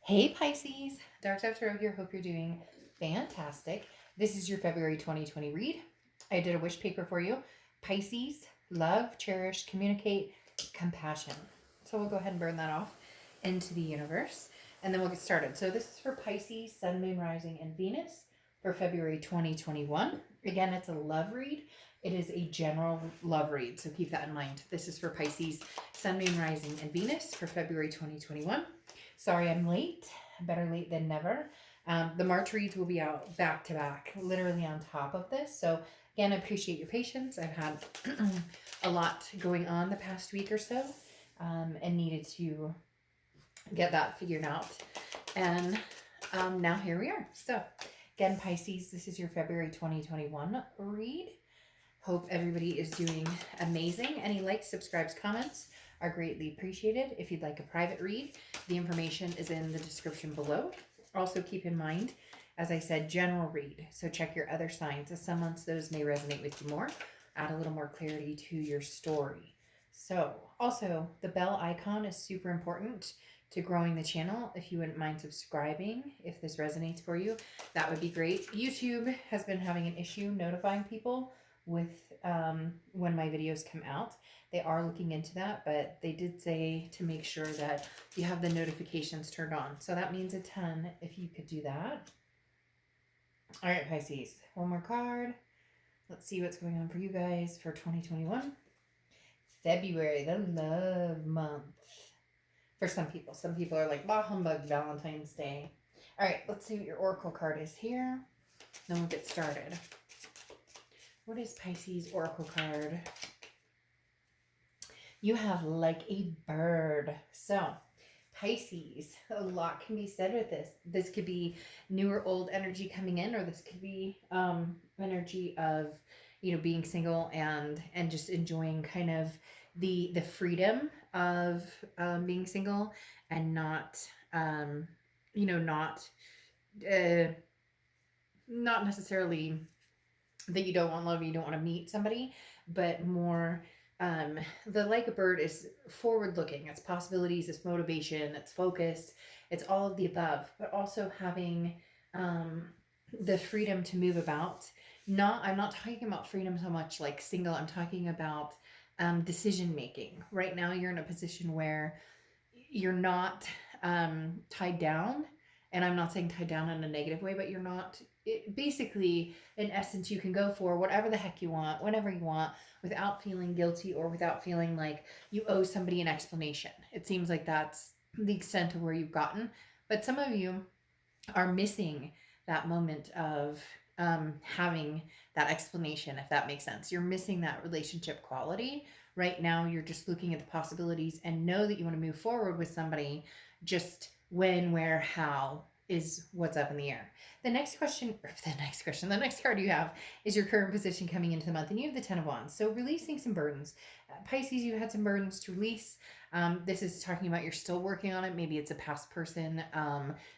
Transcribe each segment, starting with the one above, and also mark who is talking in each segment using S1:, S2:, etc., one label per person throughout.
S1: Hey Pisces, Dark Dove Tarot here. Hope you're doing fantastic. This is your February 2020 read. I did a wish paper for you. Pisces, love, cherish, communicate, compassion. So we'll go ahead and burn that off into the universe and then we'll get started. So this is for Pisces, Sun, Moon, Rising, and Venus for February 2021. Again, it's a love read. It is a general love read, so keep that in mind. This is for Pisces, Sun, Moon, Rising, and Venus for February 2021. Sorry I'm late. Better late than never. The March reads will be out back to back, literally on top of this. So again, I appreciate your patience. I've had a lot going on the past week or so and needed to get that figured out. And now here we are. So again, Pisces, this is your February 2021 read. Hope everybody is doing amazing. Any likes, subscribes, comments are greatly appreciated. If you'd like a private read, the information is in the description below. Also keep in mind, as I said, general read. So check your other signs, as some months those may resonate with you more. Add a little more clarity to your story. So also the bell icon is super important to growing the channel. If you wouldn't mind subscribing, if this resonates for you, that would be great. YouTube has been having an issue notifying people with when my videos come out. They are looking into that, but they did say to make sure that you have the notifications turned on. So that means a ton if you could do that. All right, Pisces, one more card. Let's see what's going on for you guys for 2021. February, the love month. For some people. Some people are like, bah, humbug, Valentine's Day. All right, let's see what your Oracle card is here. Then we'll get started. What is Pisces Oracle card? You have like a bird. So Pisces, a lot can be said with this. This could be new or old energy coming in, or this could be energy of, being single and just enjoying kind of the freedom of being single and not not necessarily that you don't want love, you don't want to meet somebody, but more the like a bird is forward looking. It's possibilities, it's motivation, it's focus, it's all of the above, but also having the freedom to move about. I'm not talking about freedom so much like single. I'm talking about decision making. Right now you're in a position where you're not tied down, and I'm not saying tied down in a negative way, but you're not basically, in essence, you can go for whatever the heck you want, whenever you want, without feeling guilty or without feeling like you owe somebody an explanation. It seems like that's the extent of where you've gotten. But some of you are missing that moment of having that explanation, if that makes sense. You're missing that relationship quality. Right now, you're just looking at the possibilities and know that you want to move forward with somebody. Just when, where, how is what's up in the air. The next card you have is your current position coming into the month, and you have the 10 of Wands. So releasing some burdens. Pisces, you had some burdens to release. This is talking about you're still working on it. Maybe it's a past person,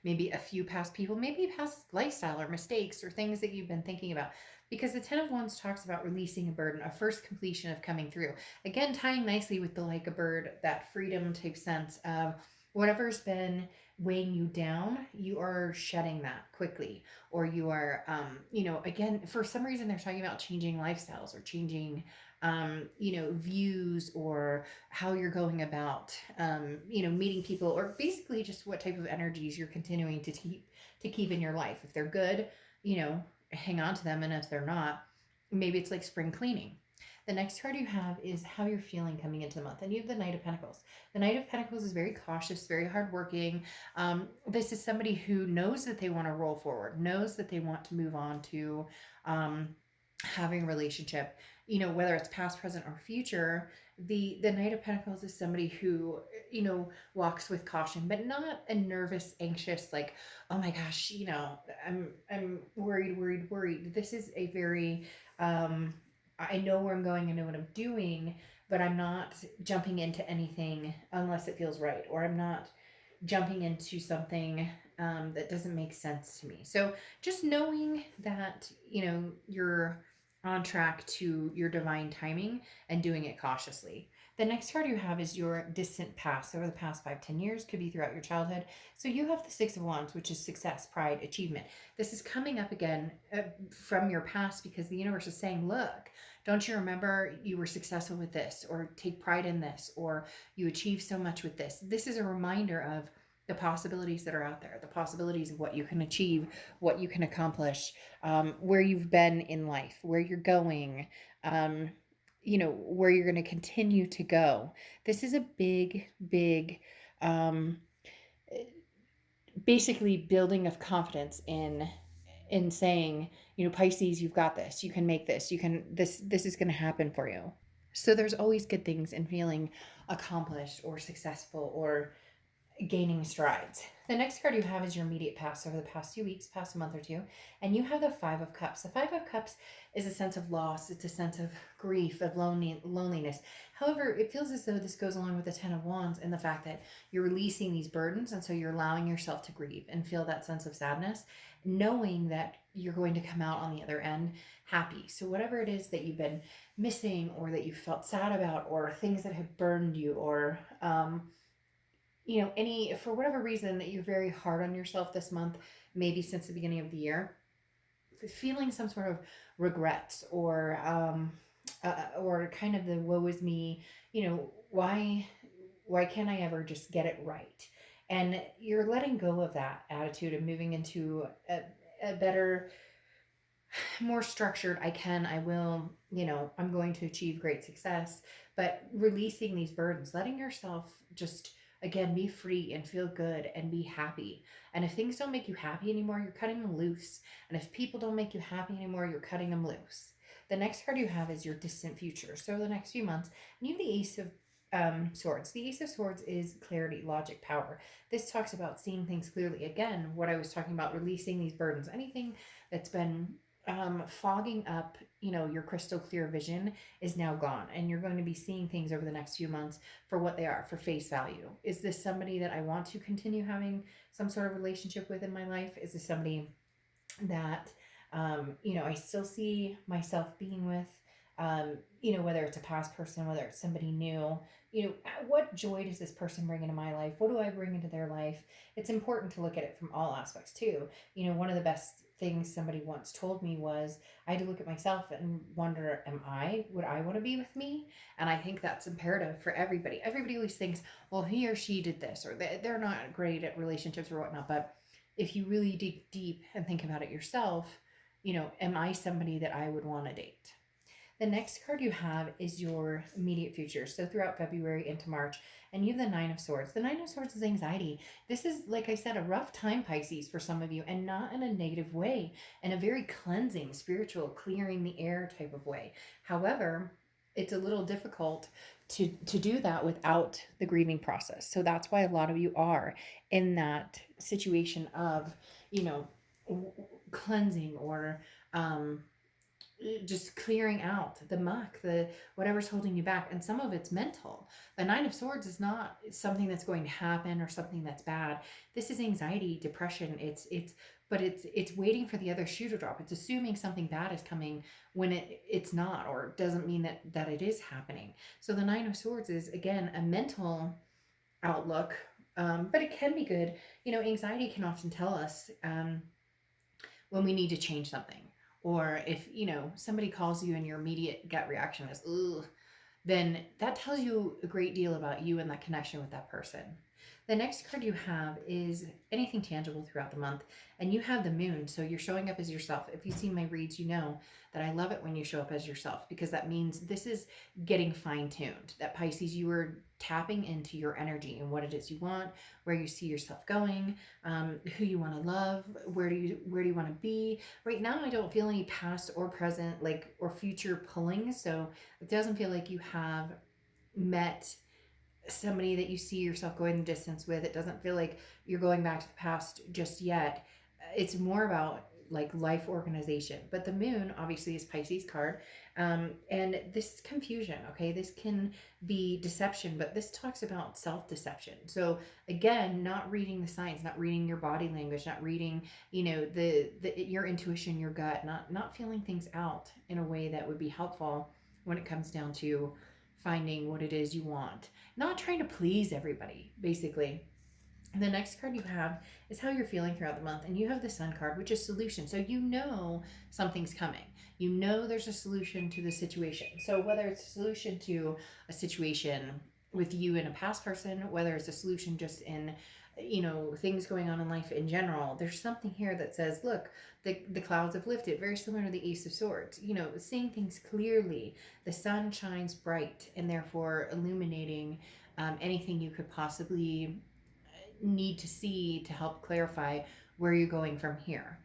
S1: maybe a few past people, maybe past lifestyle or mistakes or things that you've been thinking about. Because the 10 of Wands talks about releasing a burden, a first completion of coming through. Again, tying nicely with the like a bird, that freedom type sense of whatever's been weighing you down, you are shedding that quickly. Or you are, again, for some reason they're talking about changing lifestyles or changing, views or how you're going about, meeting people, or basically just what type of energies you're continuing to keep in your life. If they're good, hang on to them. And if they're not, maybe it's like spring cleaning. The next card you have is how you're feeling coming into the month. And you have the Knight of Pentacles. The Knight of Pentacles is very cautious, very hardworking. This is somebody who knows that they want to roll forward, knows that they want to move on to having a relationship, whether it's past, present, or future. The Knight of Pentacles is somebody who, walks with caution, but not a nervous, anxious, like, oh my gosh, I'm worried. This is a very, I know where I'm going, I know what I'm doing, but I'm not jumping into anything unless it feels right, or I'm not jumping into something that doesn't make sense to me. So just knowing that, you're on track to your divine timing and doing it cautiously. The next card you have is your distant past. Over the past 5, 10 years, could be throughout your childhood. So you have the Six of Wands, which is success, pride, achievement. This is coming up again from your past, because the universe is saying, look, don't you remember you were successful with this, or take pride in this, or you achieved so much with this. This is a reminder of the possibilities that are out there, the possibilities of what you can achieve, what you can accomplish, where you've been in life, where you're going, um, where you're going to continue to go. This is a big, big, um, basically building of confidence in saying, Pisces, you've got this. You can make this. You can this is going to happen for you. So there's always good things in feeling accomplished or successful or gaining strides. The next card you have is your immediate past, over the past few weeks, past a month or two, and you have the Five of Cups. The Five of Cups is a sense of loss. It's a sense of grief, of loneliness. However, it feels as though this goes along with the Ten of Wands and the fact that you're releasing these burdens, and so you're allowing yourself to grieve and feel that sense of sadness, knowing that you're going to come out on the other end happy. So whatever it is that you've been missing, or that you felt sad about, or things that have burned you, or any, for whatever reason that you're very hard on yourself this month, maybe since the beginning of the year, feeling some sort of regrets, or kind of the woe is me, why can't I ever just get it right? And you're letting go of that attitude and moving into a better, more structured, I will, I'm going to achieve great success, but releasing these burdens, letting yourself just, again, be free and feel good and be happy. And if things don't make you happy anymore, you're cutting them loose. And if people don't make you happy anymore, you're cutting them loose. The next card you have is your distant future. So the next few months, and you have the Ace of Swords. The Ace of Swords is clarity, logic, power. This talks about seeing things clearly. Again, what I was talking about, releasing these burdens. Anything that's been fogging up, your crystal clear vision is now gone, and you're going to be seeing things over the next few months for what they are, for face value. Is this somebody that I want to continue having some sort of relationship with in my life? Is this somebody that, I still see myself being with, whether it's a past person, whether it's somebody new, what joy does this person bring into my life? What do I bring into their life? It's important to look at it from all aspects too. One of the best things somebody once told me was, I had to look at myself and wonder, would I want to be with me? And I think that's imperative for everybody. Everybody always thinks, well, he or she did this, or they're not great at relationships or whatnot. But if you really dig deep and think about it yourself, am I somebody that I would want to date? The next card you have is your immediate future. So throughout February into March, and you have the Nine of Swords. The Nine of Swords is anxiety. This is, like I said, a rough time, Pisces, for some of you, and not in a negative way, in a very cleansing, spiritual, clearing the air type of way. However, it's a little difficult to do that without the grieving process. So that's why a lot of you are in that situation of, cleansing, or just clearing out the muck, the whatever's holding you back. And some of it's mental. The Nine of Swords is not something that's going to happen or something that's bad. This is anxiety, depression. It's waiting for the other shoe to drop. It's assuming something bad is coming when it's not, or doesn't mean that it is happening. So the Nine of Swords is, again, a mental outlook, but it can be good. Anxiety can often tell us when we need to change something. Or if, somebody calls you and your immediate gut reaction is, ugh, then that tells you a great deal about you and that connection with that person. The next card you have is anything tangible throughout the month, and you have the Moon, so you're showing up as yourself. If you've seen my reads, you know that I love it when you show up as yourself, because that means this is getting fine-tuned. That Pisces, you are tapping into your energy and what it is you want, where you see yourself going, who you want to love, where do you want to be. Right now, I don't feel any past or present, or future pulling, so it doesn't feel like you have met somebody that you see yourself going the distance with. It doesn't feel like you're going back to the past just yet. It's more about life organization. But the Moon obviously is Pisces card, and this is confusion. Okay, this can be deception, but this talks about self-deception. So again, not reading the signs, not reading your body language, not reading your intuition, your gut, not feeling things out in a way that would be helpful when it comes down to finding what it is you want, not trying to please everybody, basically. The next card you have is how you're feeling throughout the month, and you have the Sun card, which is solution. So you know something's coming. You know there's a solution to the situation. So whether it's a solution to a situation with you and a past person, whether it's a solution just in, things going on in life in general, there's something here that says, look, the clouds have lifted, very similar to the Ace of Swords. Seeing things clearly. The sun shines bright and therefore illuminating anything you could possibly need to see to help clarify where you're going from here.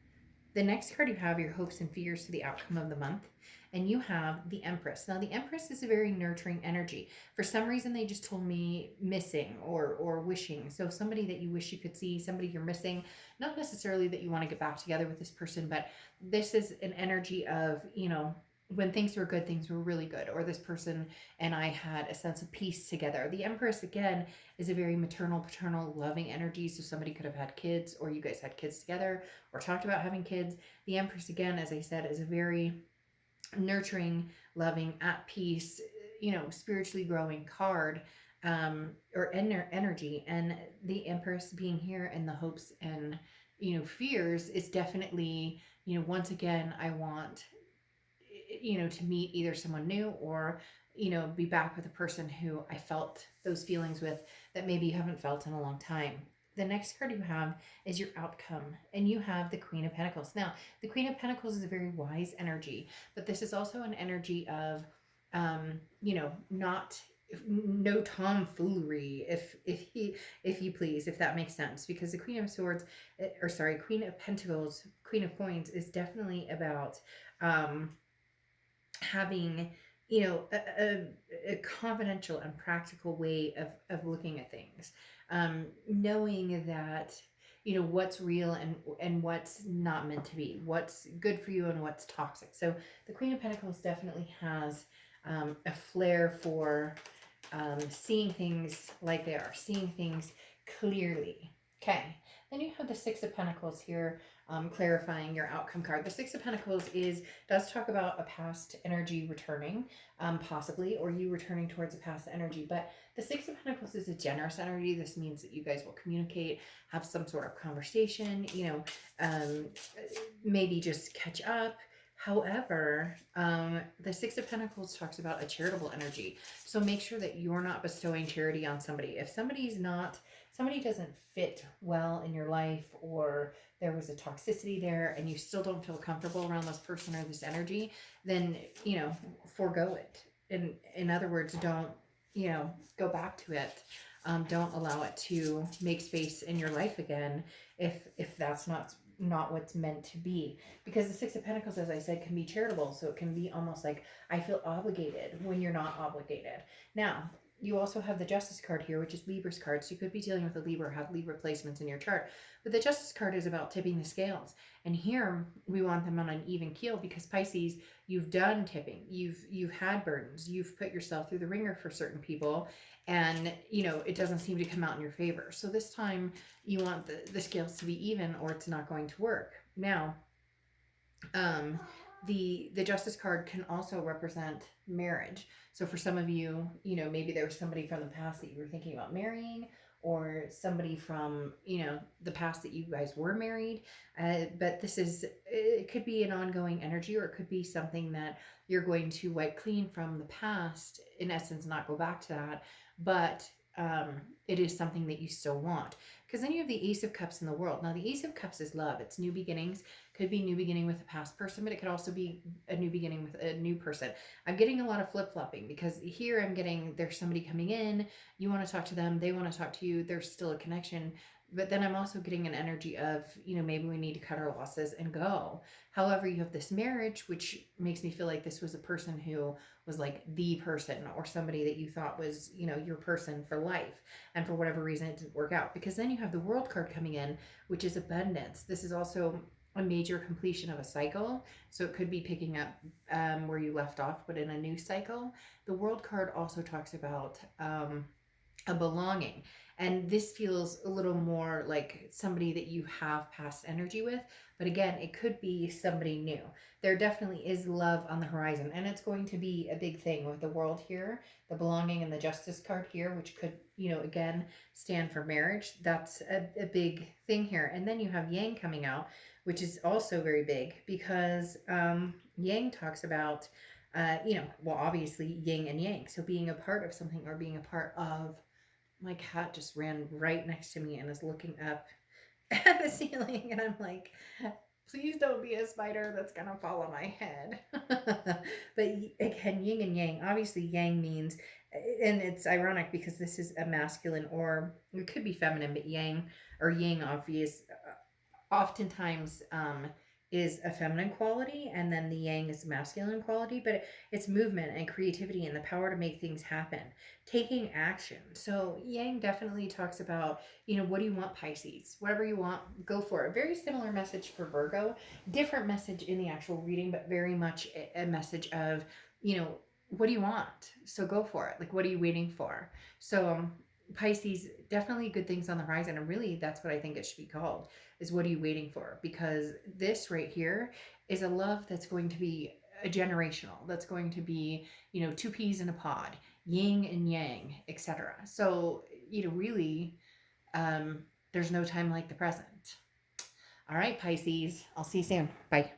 S1: The next card you have your hopes and fears to the outcome of the month, and you have the Empress. Now, the Empress is a very nurturing energy. For some reason, they just told me missing or wishing. So somebody that you wish you could see, somebody you're missing, not necessarily that you want to get back together with this person, but this is an energy of, when things were good, things were really good, or this person and I had a sense of peace together. The Empress, again, is a very maternal, paternal, loving energy. So somebody could have had kids, or you guys had kids together, or talked about having kids. The Empress, again, as I said, is a very nurturing, loving, at peace, spiritually growing card, or energy. And the Empress being here in the hopes and, fears is definitely, once again, I want, to meet either someone new or, be back with a person who I felt those feelings with that maybe you haven't felt in a long time. The next card you have is your outcome, and you have the Queen of Pentacles. Now, the Queen of Pentacles is a very wise energy, but this is also an energy of, not no tomfoolery, if you please, if that makes sense, because the Queen of Swords, Queen of Pentacles, Queen of Coins is definitely about having a confidential and practical way of looking at things, knowing that what's real and what's not meant to be, what's good for you and what's toxic. So the Queen of Pentacles definitely has a flair for seeing things like they are, seeing things clearly. Okay, then you have the Six of Pentacles here, clarifying your outcome card. The Six of Pentacles does talk about a past energy returning, possibly, or you returning towards a past energy. But the Six of Pentacles is a generous energy. This means that you guys will communicate, have some sort of conversation, maybe just catch up. However, the Six of Pentacles talks about a charitable energy. So make sure that you're not bestowing charity on somebody. If somebody doesn't fit well in your life, or there was a toxicity there and you still don't feel comfortable around this person or this energy, then, forego it. In other words, don't, go back to it. Don't allow it to make space in your life again if that's not what's meant to be. Because the Six of Pentacles, as I said, can be charitable. So it can be almost like I feel obligated when you're not obligated. Now, you also have the Justice card here, which is Libra's card. So you could be dealing with a Libra or have Libra placements in your chart. But the Justice card is about tipping the scales. And here we want them on an even keel, because Pisces, you've done tipping. You've had burdens. You've put yourself through the ringer for certain people. And, it doesn't seem to come out in your favor. So this time you want the scales to be even, or it's not going to work. Now, the Justice card can also represent marriage. So for some of you, maybe there was somebody from the past that you were thinking about marrying, or somebody from, the past that you guys were married. But it could be an ongoing energy, or it could be something that you're going to wipe clean from the past, in essence, not go back to that. But it is something that you still want. Because then you have the Ace of Cups in the World. Now, the Ace of Cups is love. It's new beginnings. Could be new beginning with a past person, but it could also be a new beginning with a new person. I'm getting a lot of flip-flopping, because here I'm getting there's somebody coming in. You want to talk to them. They want to talk to you. There's still a connection. But then I'm also getting an energy of, maybe we need to cut our losses and go. However, you have this marriage, which makes me feel like this was a person who was like the person, or somebody that you thought was, your person for life. And for whatever reason, it didn't work out. Because then you have the World card coming in, which is abundance. This is also a major completion of a cycle. So it could be picking up where you left off, but in a new cycle. The World card also talks about a belonging. And this feels a little more like somebody that you have past energy with. But again, it could be somebody new. There definitely is love on the horizon. And it's going to be a big thing with the world here, the belonging and the justice card here, which could, again, stand for marriage. That's a big thing here. And then you have Yang coming out, which is also very big because Yang talks about, well, obviously yin and yang. So being a part of something or being a part of, my cat just ran right next to me and is looking up at the ceiling. And I'm like, please don't be a spider that's going to fall on my head. But again, yin and yang, obviously yang means, and it's ironic because this is a masculine or it could be feminine, but yang or yin oftentimes is a feminine quality, and then the yang is masculine quality, but it's movement and creativity and the power to make things happen, taking action. So yang definitely talks about, what do you want, Pisces? Whatever you want, go for it. Very similar message for Virgo, different message in the actual reading, but very much a message of, what do you want? So go for it. Like, what are you waiting for? So Pisces, definitely good things on the horizon. And really, that's what I think it should be called, is what are you waiting for? Because this right here is a love that's going to be a generational. That's going to be, two peas in a pod, yin and yang, etc. So, really, there's no time like the present. All right, Pisces, I'll see you soon. Bye.